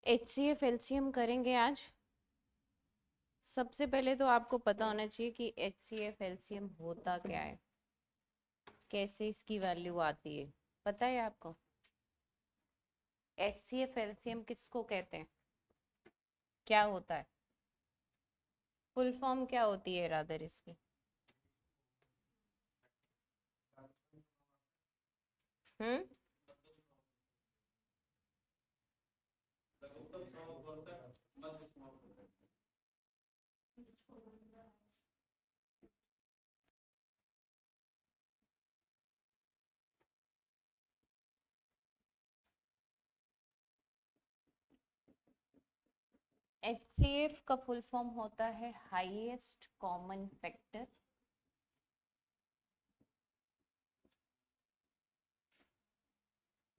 HCF LCM करेंगे आज। सबसे पहले तो आपको पता होना चाहिए कि HCF एलसीएम होता क्या है, कैसे इसकी वैल्यू आती है। पता है आपको HCF एलसीएम किसको कहते हैं, क्या होता है, फुल फॉर्म क्या होती है रादर इसकी? हम्म HCF का फुल फॉर्म होता है हाईएस्ट कॉमन फैक्टर।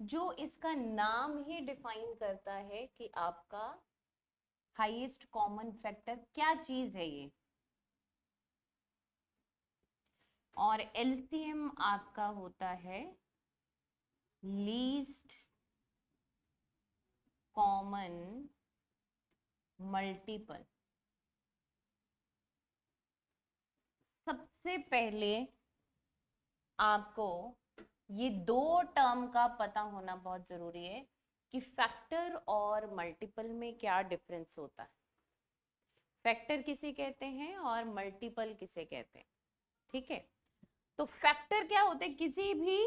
जो इसका नाम ही डिफाइन करता है कि आपका हाईएस्ट कॉमन फैक्टर क्या चीज है ये। और एलसीएम आपका होता है लीस्ट कॉमन मल्टीपल। सबसे पहले आपको ये दो टर्म का पता होना बहुत जरूरी है कि फैक्टर और मल्टीपल में क्या डिफरेंस होता है। फैक्टर किसे कहते हैं और मल्टीपल किसे कहते हैं, ठीक है। तो फैक्टर क्या होते हैं, किसी भी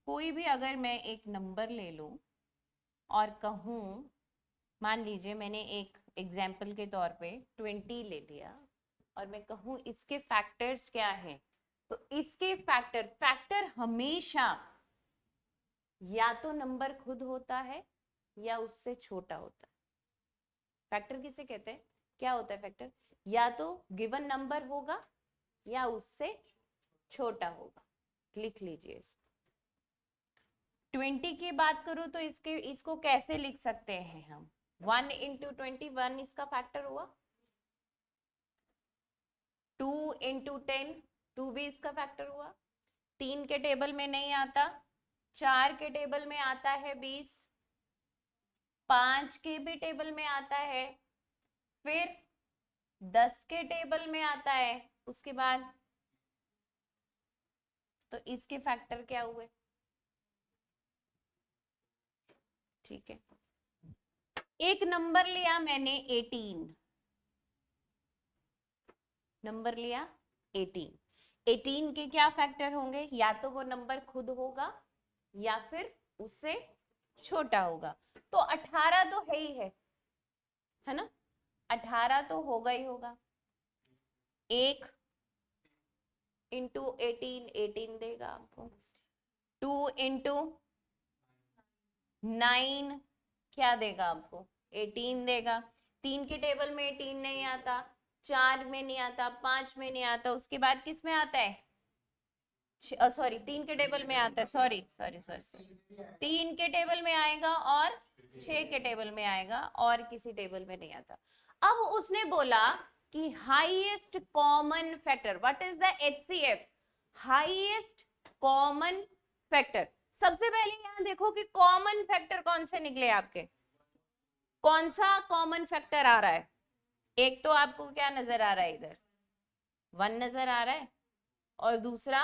कोई भी अगर मैं एक नंबर ले लूं और कहूं, मान लीजिए मैंने एक एग्जाम्पल के तौर पे 20 ले लिया और मैं कहूं इसके फैक्टर्स क्या हैं, तो इसके फैक्टर हमेशा या तो नंबर खुद होता है या उससे छोटा होता है। फैक्टर किसे कहते हैं, क्या होता है फैक्टर, या तो गिवन नंबर होगा या उससे छोटा होगा। लिख लीजिए इसको। 20 की बात करूं तो इसको कैसे लिख सकते हैं हम, 1 इंटू 21 इसका फैक्टर हुआ, 2 इंटू 10 2 भी इसका फैक्टर हुआ, 3 के टेबल में नहीं आता, 4 के टेबल में आता है 20, 5 के भी टेबल में आता है, फिर 10 के टेबल में आता है, उसके बाद तो इसके फैक्टर क्या हुए, ठीक है। एक नंबर लिया मैंने 18, नंबर लिया 18, 18 के क्या फैक्टर होंगे, या तो वो नंबर खुद होगा या फिर उससे छोटा होगा। तो 18 तो है ना, 18 तो होगा ही होगा। 1 इंटू 18 18 देगा आपको, 2 इंटू 9 क्या देगा आपको, 18 देगा। 3 के टेबल में 18 नहीं आता, 4 में नहीं आता, 5 में नहीं आता, उसके बाद किस में आता है, सॉरी 3 के टेबल में आता है, सॉरी सॉरी सॉरी सॉरी 3 के टेबल में आएगा और 6 के टेबल में आएगा और किसी टेबल में नहीं आता। अब उसने बोला कि highest common factor, what is the HCF, highest common factor. सबसे पहले यहां देखो कि कॉमन फैक्टर कौन से निकले आपके, कौन सा कॉमन फैक्टर आ रहा है। एक तो आपको क्या नजर आ रहा है, इधर 1 नजर आ रहा है और दूसरा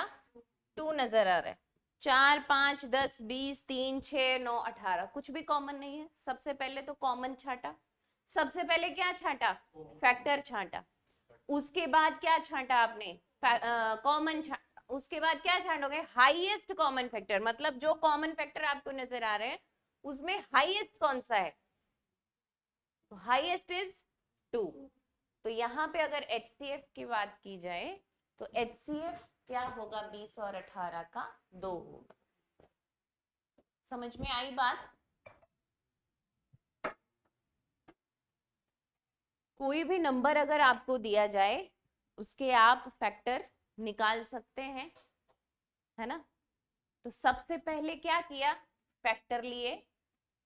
2 नजर आ रहा है। 4 5 10 20 3 6 9 18, कुछ भी कॉमन नहीं है। सबसे पहले तो कॉमन छांटा, सबसे पहले क्या छांटा, फैक्टर छांटा, उसके बाद क्या छांटा आपने, कॉमन छांटा, उसके बाद क्या छांटोगे, हाईएस्ट कॉमन फैक्टर, मतलब जो कॉमन फैक्टर आपको नजर आ रहे हैं उसमें हाईएस्ट कौन सा है, तो हाईएस्ट इज 2। तो यहाँ पे अगर HCF की बात की जाए तो HCF क्या होगा, 20 और 18 का 2 होगा। समझ में आई बात। कोई भी नंबर अगर आपको दिया जाए उसके आप फैक्टर निकाल सकते हैं, है ना। तो सबसे पहले क्या किया, फैक्टर लिए,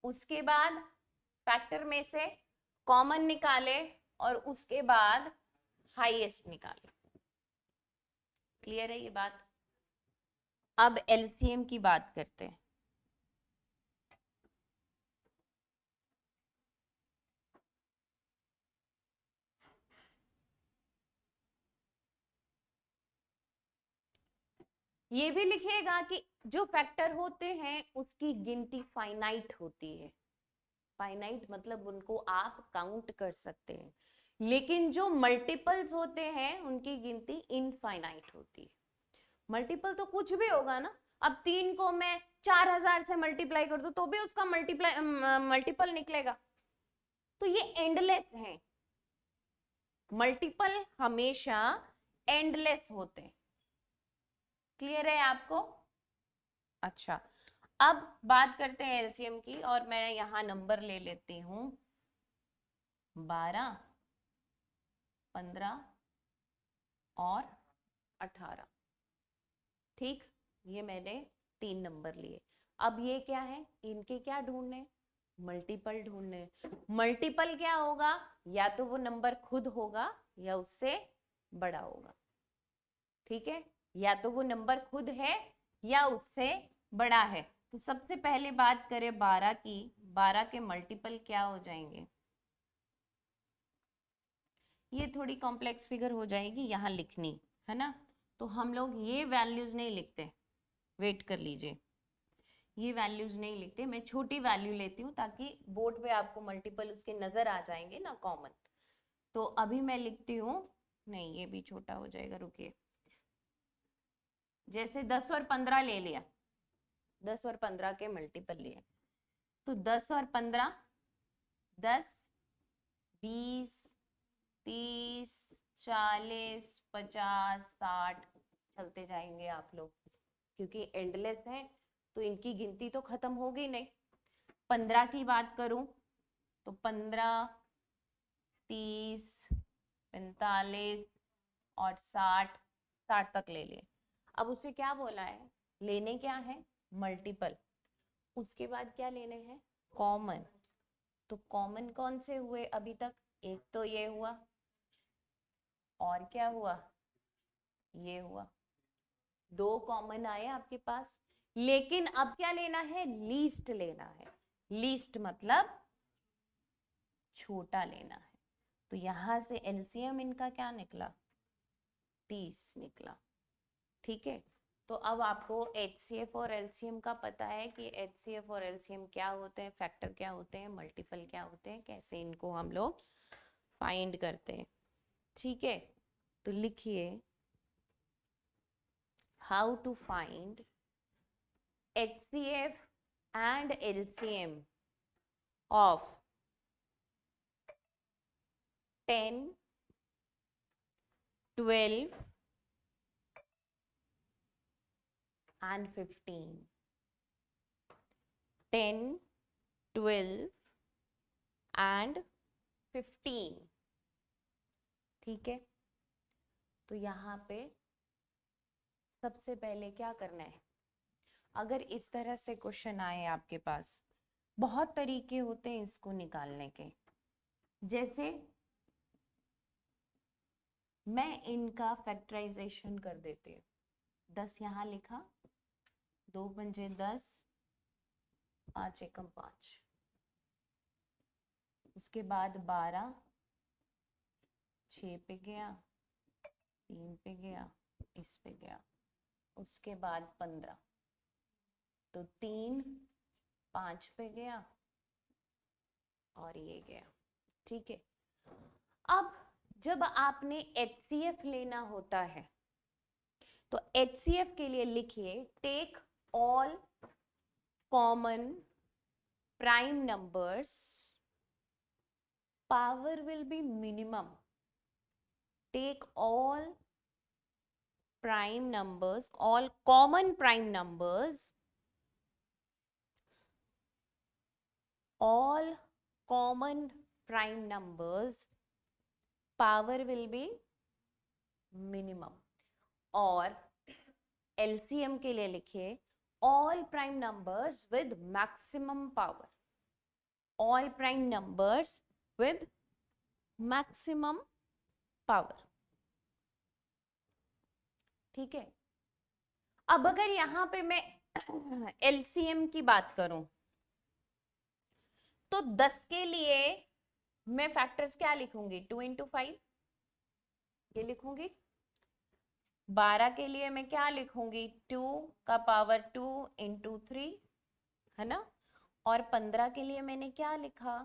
उसके बाद फैक्टर में से कॉमन निकाले और उसके बाद हाईएस्ट निकाले। क्लियर है ये बात। अब एलसीएम की बात करते हैं। ये भी लिखिएगा कि जो फैक्टर होते हैं उसकी गिनती फाइनाइट होती है। फाइनाइट मतलब उनको आप काउंट कर सकते हैं, लेकिन जो मल्टीपल्स होते हैं उनकी गिनती इनफाइनाइट होती है। मल्टीपल तो कुछ भी होगा ना, अब 3 को मैं 4000 से मल्टीप्लाई कर दूं तो भी उसका मल्टीपल निकलेगा। तो ये एंडलेस है, मल्टीपल हमेशा एंडलेस होते हैं। क्लियर है आपको? अच्छा, अब बात करते हैं एलसीएम की, और मैं यहां नंबर ले लेती हूं 12, 15 और 18। ठीक, ये मैंने 3 नंबर लिए। अब ये क्या है, इनके क्या ढूंढने, मल्टीपल ढूंढने। मल्टीपल क्या होगा, या तो वो नंबर खुद होगा या उससे बड़ा होगा। ठीक है, या तो वो नंबर खुद है या उससे बड़ा है। तो सबसे पहले बात करें 12 की, 12 के मल्टीपल क्या हो जाएंगे। ये थोड़ी कॉम्प्लेक्स फिगर हो जाएगी यहाँ लिखनी, है ना, तो हम लोग ये वैल्यूज नहीं लिखते, वेट कर लीजिए, ये वैल्यूज नहीं लिखते, मैं छोटी वैल्यू लेती हूँ ताकि बोर्ड पे आपको मल्टीपल उसके नजर आ जाएंगे ना, कॉमन। तो अभी मैं लिखती हूँ, नहीं ये भी छोटा हो जाएगा, रुकिए। जैसे 10 और 15 ले लिया, 10 और 15 के मल्टीपल लिए, तो 10 और 15, 10, 20, 30, 40, 50, 60, चलते जाएंगे आप लोग, क्योंकि एंडलेस है तो इनकी गिनती तो खत्म होगी नहीं। 15 की बात करूं तो 15, 30, 45 और 60, 60 तक ले लिए। अब उसे क्या बोला है, लेने क्या है, मल्टीपल। उसके बाद क्या लेने हैं, कॉमन। तो कॉमन कौन से हुए अभी तक, एक तो ये हुआ, और क्या हुआ, ये हुआ, 2 कॉमन आए आपके पास। लेकिन अब क्या लेना है, लीस्ट लेना है। लीस्ट मतलब छोटा लेना है। तो यहां से एलसीएम इनका क्या निकला, 30 निकला। ठीक है, तो अब आपको एचसीएफ और एलसीएम का पता है कि एचसीएफ और एलसीएम क्या होते हैं, फैक्टर क्या होते हैं, मल्टीपल क्या होते हैं, कैसे इनको हम लोग फाइंड करते हैं। ठीक है, तो लिखिए, how to find HCF and LCM of 10, 12 and 15. 10, 12 and 15। ठीक है, तो यहाँ पे सबसे पहले क्या करना है, अगर इस तरह से क्वेश्चन आए आपके पास, बहुत तरीके होते हैं इसको निकालने के। जैसे मैं इनका फैक्टराइजेशन कर देती हूँ, 10 यहाँ लिखा, 2 पंजे 10, 5 एकम 5, उसके बाद 12, 6 पे गया, 3 पे गया, इस पे गया, उसके बाद 15, तो 3, 5 पे गया और ये गया। ठीक है, अब जब आपने HCF लेना होता है तो HCF के लिए लिखिए, take all common prime numbers, power will be minimum. Take all prime numbers, all common prime numbers, all common prime numbers, power will be minimum। और LCM के लिए लिखिए, all prime numbers with maximum power, all prime numbers with maximum power। ठीक है, अब अगर यहां पे मैं LCM की बात करूं तो 10 के लिए मैं फैक्टर्स क्या लिखूंगी, 2 into 5 ये लिखूंगी, 12 के लिए मैं क्या लिखूंगी, 2 का पावर 2 इंटू 3, है ना। और 15 के लिए मैंने क्या लिखा,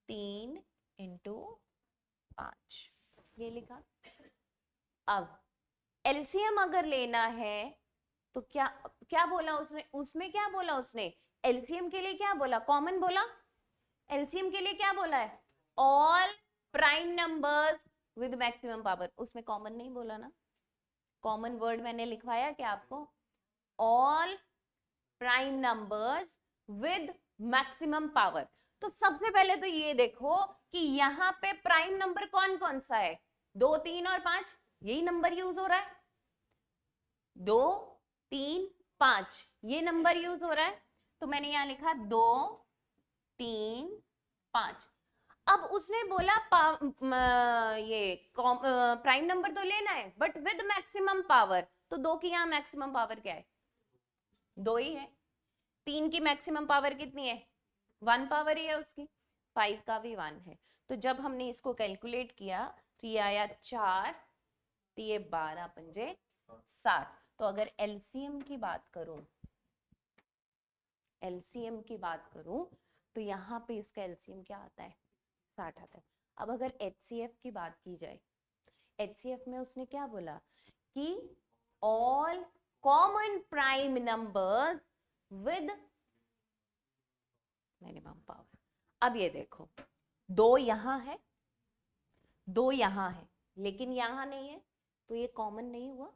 3 इंटू 5, ये लिखा। अब एलसीएम अगर लेना है तो क्या क्या बोला उसने, उसमें क्या बोला उसने, एलसीएम के लिए क्या बोला, कॉमन बोला। एलसीएम के लिए क्या बोला है, all prime numbers with maximum power, उसमें कॉमन नहीं बोला ना। कॉमन वर्ड मैंने लिखवाया क्या आपको, all prime numbers with maximum power. तो सबसे पहले तो ये देखो कि यहाँ पे प्राइम नंबर कौन कौन सा है, 2 3 और 5, यही नंबर यूज हो रहा है, 2 3 5 ये नंबर यूज हो रहा है। तो मैंने यहां लिखा 2 3 5। अब उसने बोला ये प्राइम नंबर तो लेना है बट विद मैक्सिमम पावर, तो 2 की यहाँ मैक्सिमम पावर क्या है, 2 ही है। 3 की मैक्सिमम पावर कितनी है, 1 पावर ही है उसकी, 5 का भी 1 है। तो जब हमने इसको कैलकुलेट किया तो ये आया 4, तो ये 12 पंजे 60। तो अगर एलसीएम की बात करूं, एलसीएम की बात करूं तो यहाँ पे इसका एलसीएम क्या आता है, 60 आता है। अब अगर एचसीएफ की बात की जाए, एचसीएफ में उसने क्या बोला कि all common prime numbers with minimum power. अब ये देखो, 2 यहां है, 2 यहां है, लेकिन यहां नहीं है, तो ये कॉमन नहीं हुआ।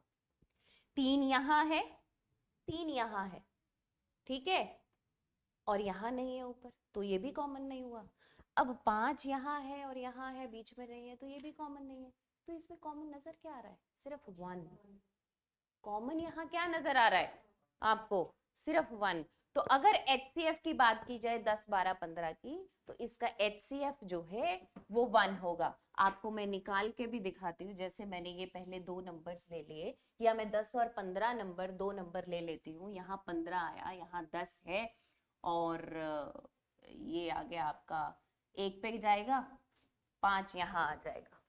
3 यहां है, 3 यहां है, ठीक है, और यहाँ नहीं है ऊपर, तो ये भी कॉमन नहीं हुआ। अब 5 यहाँ है और यहाँ है, बीच में नहीं है, तो ये भी कॉमन नहीं है। तो इसमें कॉमन नजर क्या आ रहा है, सिर्फ 1। कॉमन यहाँ क्या नजर आ रहा है आपको, सिर्फ 1। तो अगर एचसीएफ की बात की जाए 10 12 15 की, तो इसका एचसीएफ जो है वो 1 होगा। आपको मैं निकाल के भी दिखाती हूँ, जैसे मैंने ये पहले 2 नंबर्स ले लिए, या मैं 10 और 15 नंबर 2 नंबर ले लेती हूँ। यहाँ 15 आया, यहाँ 10 है, और ये आ गया आपका, 1 पे जाएगा, 5 यहाँ आ जाएगा,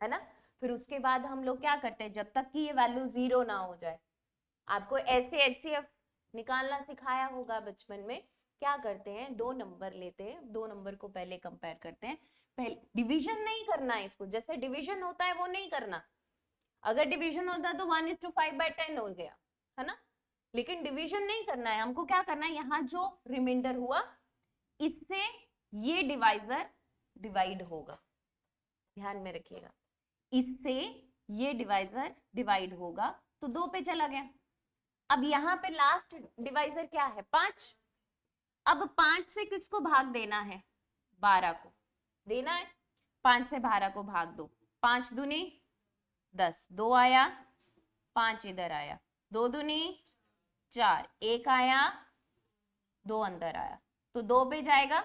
है ना। फिर उसके बाद हम लोग क्या करते हैं, जब तक कि ये वैल्यू 0 ना हो जाए, आपको ऐसे एचसीएफ निकालना सिखाया होगा बचपन में। क्या करते हैं, 2 नंबर लेते हैं, 2 नंबर को पहले कंपेयर करते हैं। पहले डिवीजन नहीं करना है इसको, जैसे डिवीजन होता है वो नहीं करना। अगर डिवीजन होता तो 1:5/10 हो गया, है ना। लेकिन डिवीजन नहीं करना है हमको, क्या करना है, यहाँ जो रिमाइंडर हुआ इससे ये डिवाइजर डिवाइड होगा, ध्यान में रखिएगा, इससे ये डिवाइजर डिवाइड होगा, तो 2 पे चला गया। अब यहाँ पे लास्ट डिवाइजर क्या है, 5। अब 5 से किसको भाग देना है, 12 को देना है। 5 से 12 को भाग दो, 5 दूनी 10, 2 आया, 5 इधर आया, 2 दूनी 4, 1 आया, 2 अंदर आया, तो 2 पे जाएगा।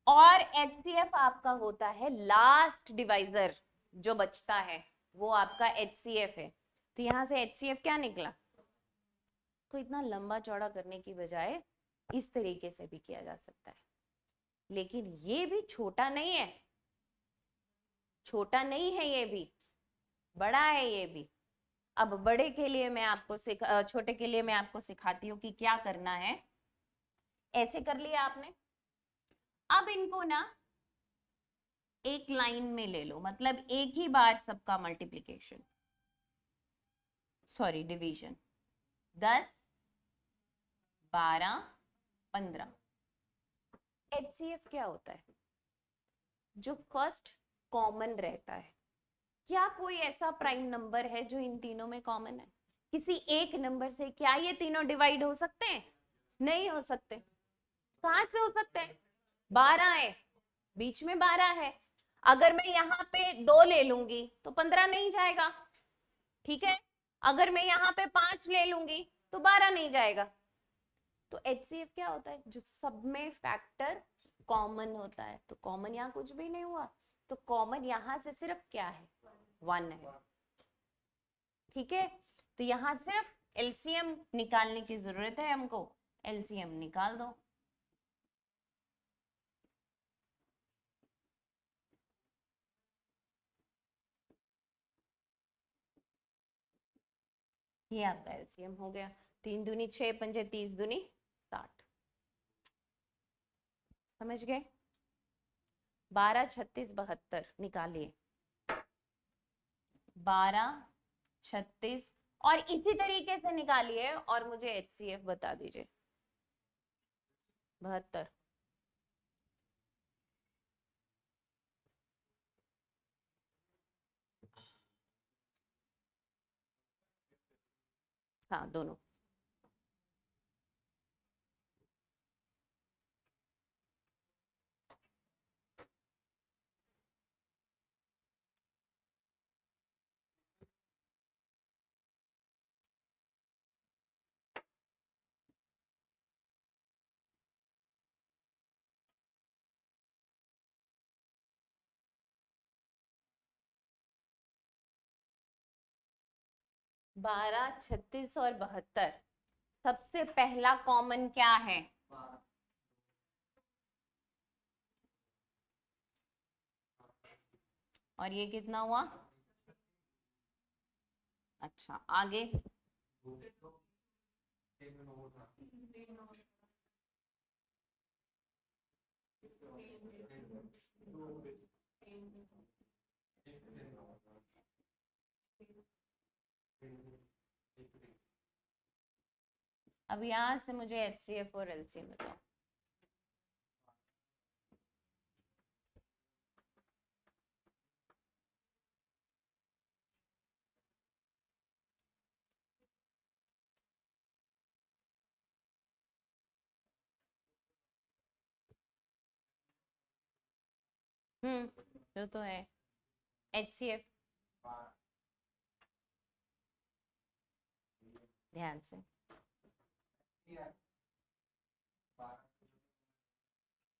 और एचसीएफ आपका होता है लास्ट डिवाइजर, जो बचता है वो आपका एचसीएफ है। तो यहां से एचसीएफ क्या निकला। तो इतना लंबा चौड़ा करने की बजाय इस तरीके से भी किया जा सकता है, लेकिन ये भी छोटा नहीं है, छोटा नहीं है, ये भी बड़ा है ये भी। अब बड़े के लिए मैं आपको छोटे के लिए मैं आपको सिखाती हूँ कि क्या करना है। ऐसे कर लिया आपने, अब इनको ना एक लाइन में ले लो, मतलब एक ही बार सबका मल्टीप्लिकेशन, सॉरी डिवीजन, 10 12 15। एचसीएफ क्या होता है, जो फर्स्ट कॉमन रहता है। क्या कोई ऐसा प्राइम नंबर है जो इन तीनों में कॉमन है, किसी एक नंबर से क्या ये तीनों डिवाइड हो सकते हैं, नहीं हो सकते। कहां से हो सकते हैं, 12 है, बीच में 12 है। अगर मैं यहाँ पे 2 ले लूंगी तो 15 नहीं जाएगा, ठीक है। अगर मैं यहाँ पे 5 ले लूंगी तो 12 नहीं जाएगा। तो एचसीएफ क्या होता है, जो सब में फैक्टर कॉमन होता है। तो कॉमन यहाँ कुछ भी नहीं हुआ, तो कॉमन यहाँ से सिर्फ क्या है, 1 है, ठीक है। तो यहाँ सिर्फ एलसीएम निकालने की जरूरत है हमको, एलसीएम निकाल दो। ये आपका एलसीएम हो गया। 3 दूनी 6, पंजे 30, दूनी 60। समझ गए? 12, 36, 72 निकालिए। 12, 36 और इसी तरीके से निकालिए और मुझे एचसीएफ बता दीजिए। 72। हाँ दोनों। बारह, 36 और 72। सबसे पहला कॉमन क्या है? और ये कितना हुआ? अच्छा आगे। अब यहां से मुझे एचसीएफ और एलसीएम बताओ। जो तो है एचसीएफ। ध्यान से।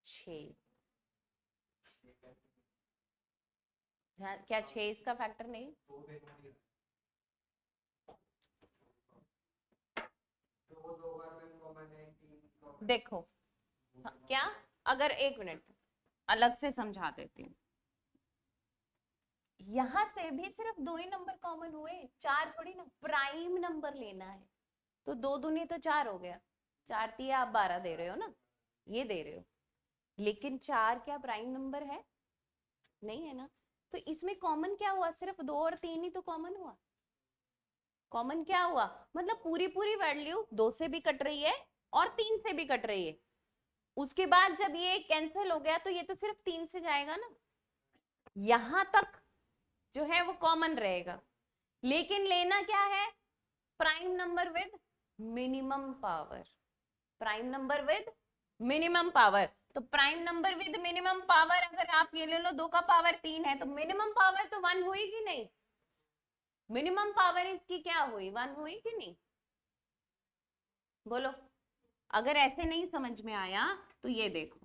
6। क्या 6 इसका फैक्टर नहीं? देखो क्या, अगर 1 मिनट अलग से समझा देती हूँ। यहां से भी सिर्फ 2 ही नंबर कॉमन हुए, 4 थोड़ी ना। प्राइम नंबर लेना है तो 2 दूनी तो 4 हो गया। 4 तिये आप 12 दे रहे हो ना, ये दे रहे हो, लेकिन 4 क्या प्राइम नंबर है? नहीं है ना। तो इसमें कॉमन क्या हुआ? सिर्फ 2 और 3 ही तो कॉमन हुआ। कॉमन क्या हुआ? मतलब पूरी पूरी वैल्यू 2 से भी कट रही है और 3 से भी कट रही है। उसके बाद जब ये कैंसिल हो गया तो ये तो सिर्फ 3 से जाएगा ना, यहां तक जो है वो कॉमन रहेगा। लेकिन लेना क्या है? Prime number with minimum power. Prime number with minimum power. तो prime number with minimum power अगर आप ये ले लो, 2 का पावर 3 है तो मिनिमम पावर तो 1 हुई कि नहीं? मिनिमम पावर इसकी क्या हुई? 1 हुई कि नहीं? बोलो। अगर ऐसे नहीं समझ में आया तो ये देखो,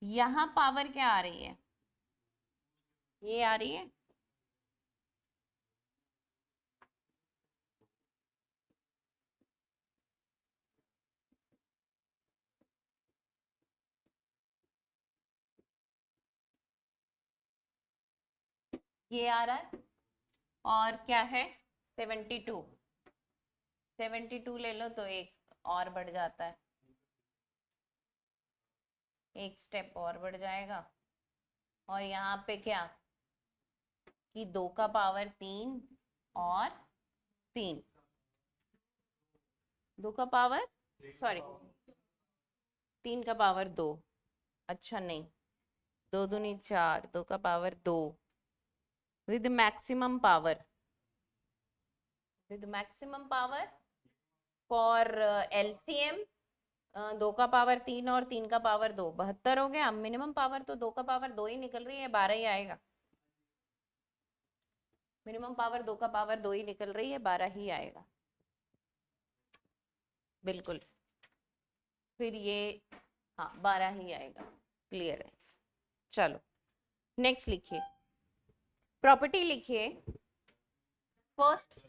यहां पावर क्या आ रही है? ये आ रही है। ये आ रहा है और क्या है? 72। 72 ले लो तो एक और बढ़ जाता है, एक स्टेप और बढ़ जाएगा। और यहाँ पे क्या कि 2 का पावर 3 और 3, 2 का पावर, सॉरी 3 का पावर 2। अच्छा नहीं, 2 दूनी 4, 2 का power 2 with maximum power. With maximum power for LCM 2 का पावर 3 और 3 का पावर 2, 72 हो गया। मिनिमम पावर तो 2 का पावर 2 ही निकल रही है, 12 ही आएगा। मिनिमम पावर 2 का पावर 2 ही निकल रही है, 12 ही आएगा। बिल्कुल। फिर ये हाँ 12 ही आएगा। क्लियर है? चलो नेक्स्ट लिखिए, प्रॉपर्टी लिखिए। फर्स्ट,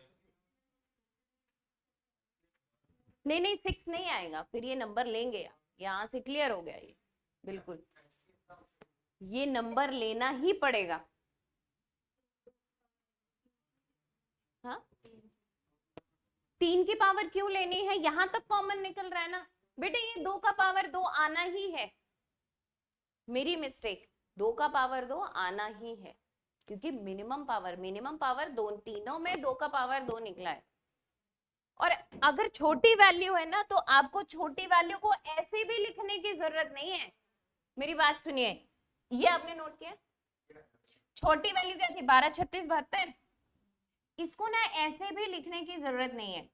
नहीं नहीं 6 नहीं आएगा, फिर ये नंबर लेंगे। यहाँ से क्लियर हो गया ये, बिल्कुल ये नंबर लेना ही पड़ेगा। हाँ, 3 की पावर क्यों लेनी है, यहां तक कॉमन निकल रहा है ना बेटे, ये 2 का पावर 2 आना ही है, मेरी मिस्टेक, 2 का पावर 2 आना ही है, क्योंकि मिनिमम पावर दो, तीनों में 2 का पावर 2 निकला है। और अगर छोटी वैल्यू है ना, तो आपको छोटी वैल्यू को ऐसे भी लिखने की जरूरत नहीं है, मेरी बात सुनिए, ये आपने नोट किया, छोटी वैल्यू क्या थी, 12, 36, 72, इसको ना ऐसे भी लिखने की जरूरत नहीं है,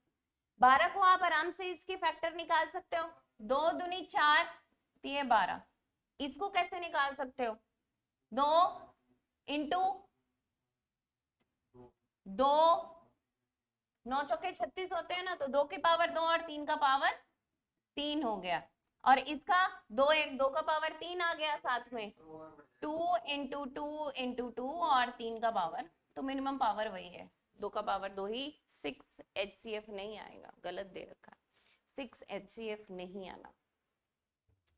12 को आप आराम से इसके फैक्टर निकाल सकते हो, 2 दूनी 4, 3 12, इसको कैसे निकाल सकते हो, 2 इंटू 2, 9 चौके 36 होते हैं ना, तो 2 की पावर 2 और 3 का पावर 3 हो गया, और इसका 2 1 2 का पावर 3 आ गया साथ में, 2 इंटू 2 इंटू 2 और 3 का पावर, तो मिनिमम पावर वही है, 2 का पावर 2 ही, 6 HCF नहीं आएगा, गलत दे रखा, 6 HCF नहीं आना,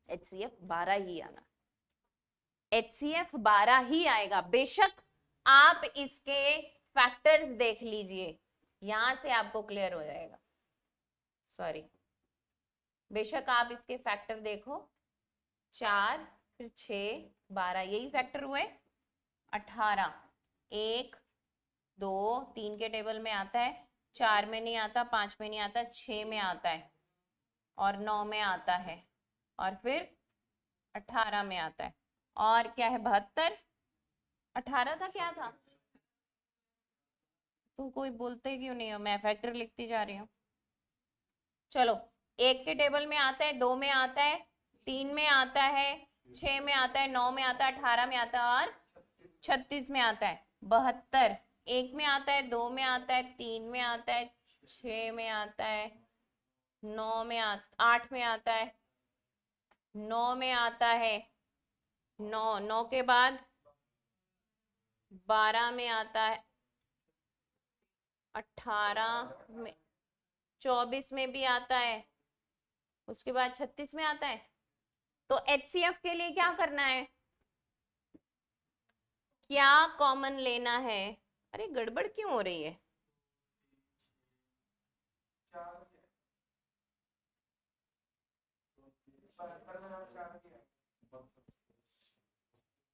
HCF 12 ही आना, HCF 12 ही आएगा, बेशक आप इसके फैक्टर्स देख लीजिए, यहां से आपको क्लियर हो जाएगा, सॉरी, बेशक आप इसके फैक्टर देखो, 4 फिर 6 12, यही फैक्टर हुए, 18, 1 2 3 के टेबल में आता है, 4 में नहीं आता, 5 में नहीं आता, 6 में आता है, और 9 में आता है, और फिर 18 में आता है, और क्या है 72, 18 था, क्या था, तो कोई बोलते क्यों नहीं हो, मैं फैक्टर लिखती जा रही हूँ, चलो, 1 के टेबल में आता है, 2 में आता है, 3 में आता है, 6 में आता है, 9 में आता है, 18 में आता है, और 36 में आता है, 72, 1 में आता है, 2 में आता है, 3 में आता है, 6 में आता है, 9 में 8 में आता है, 9 में आता है, 9 के बाद 12 में आता है, 18 में, 24 में भी आता है, उसके बाद 36 में आता है, तो HCF के लिए क्या करना है, क्या कॉमन लेना है, अरे गड़बड़ क्यों हो रही है,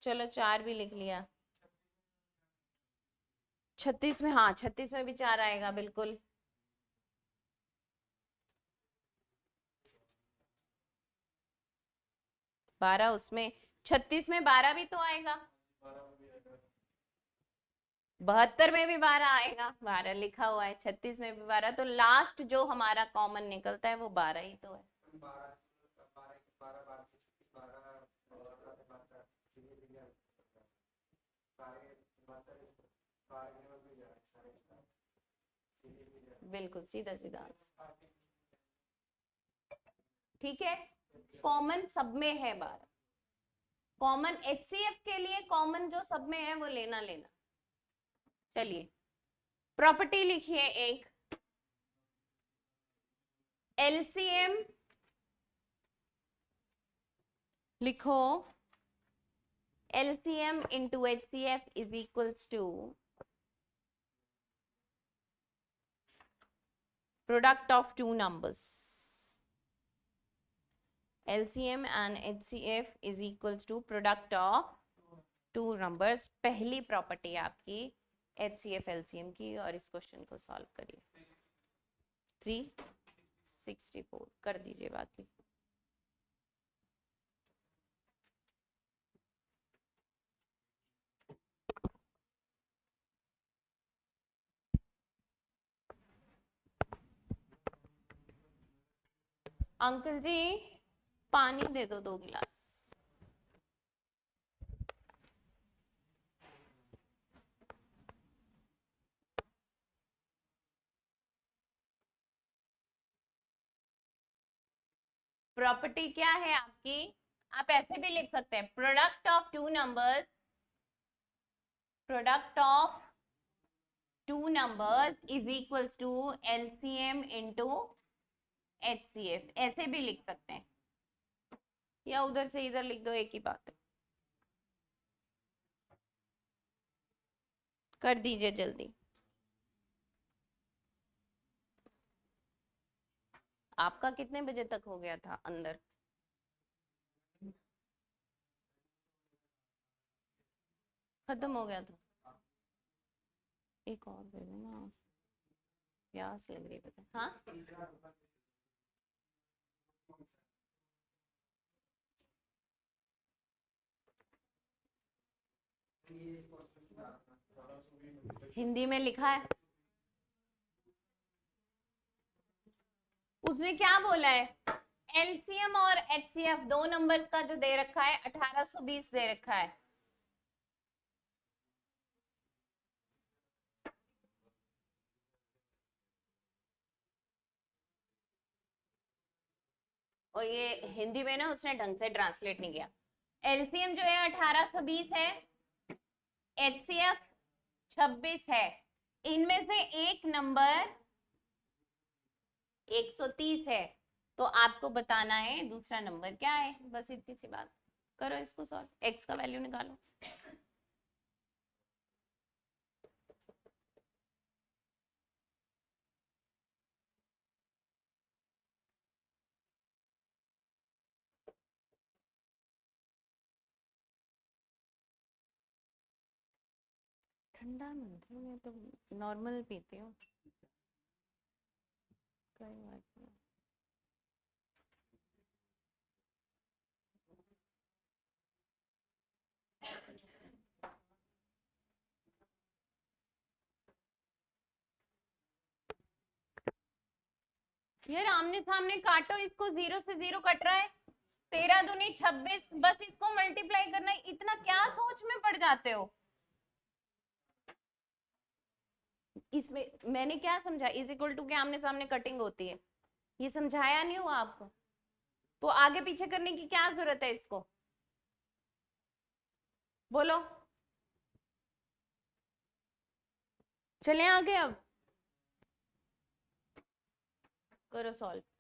चलो 4 भी लिख लिया, 36 में, हाँ 36 में भी 4 आएगा बिल्कुल, बारह उसमें, 36 में 12 भी तो आएगा, 72 में भी 12 आएगा, 12 लिखा हुआ है, 36 में भी 12, तो लास्ट जो हमारा कॉमन निकलता है वो 12 ही तो है, बिल्कुल सीधा सीधा आंसर, ठीक है, कॉमन सब में है 12, कॉमन HCF के लिए कॉमन जो सब में है वो लेना लेना, चलिए प्रॉपर्टी लिखिए, एक LCM लिखो, LCM into HCF is equals to product of two numbers, LCM and HCF is equals to product of two numbers, पहली प्रॉपर्टी आपकी HCF LCM की, और इस क्वेश्चन को सॉल्व करिए, 364 कर दीजिए बाकी, अंकल जी पानी दे दो 2 गिलास, प्रॉपर्टी क्या है आपकी, आप ऐसे भी लिख सकते हैं, product of two numbers, product of two numbers is equals to LCM into HCF, ऐसे भी लिख सकते हैं, या उधर से इधर लिख दो, एक ही बात है, कर दीजिए जल्दी, आपका कितने बजे तक हो गया था अंदर? खत्म हो गया था? एक और दे देना, प्यास लग रही है पता। हाँ हिंदी में लिखा है, उसने क्या बोला है? एलसीएम और एचसीएफ दो नंबर्स का जो दे रखा है 1820 दे रखा है। और ये हिंदी में ना उसने ढंग से ट्रांसलेट नहीं किया। एलसीएम जो है 1820 है, एचसीएफ 26 है, इनमें से एक नंबर 130 है, तो आपको बताना है दूसरा नंबर क्या है। बस इतनी सी बात, करो इसको सॉल्व, एक्स का वैल्यू निकालो। ठंडा नहीं, मैं तो नॉर्मल पीती हूँ, कोई बात नहीं। यार आमने सामने काटो इसको, 0 से 0 कट रहा है, 13 दूनी 26, बस इसको मल्टीप्लाई करना है, इतना क्या सोच में पड़ जाते हो? इसमें मैंने क्या समझा, इज इक्वल टू के आमने सामने कटिंग होती है, ये समझाया नहीं हुआ आपको? तो आगे पीछे करने की क्या जरूरत है इसको, बोलो। चले आगे अब, करो सॉल्व।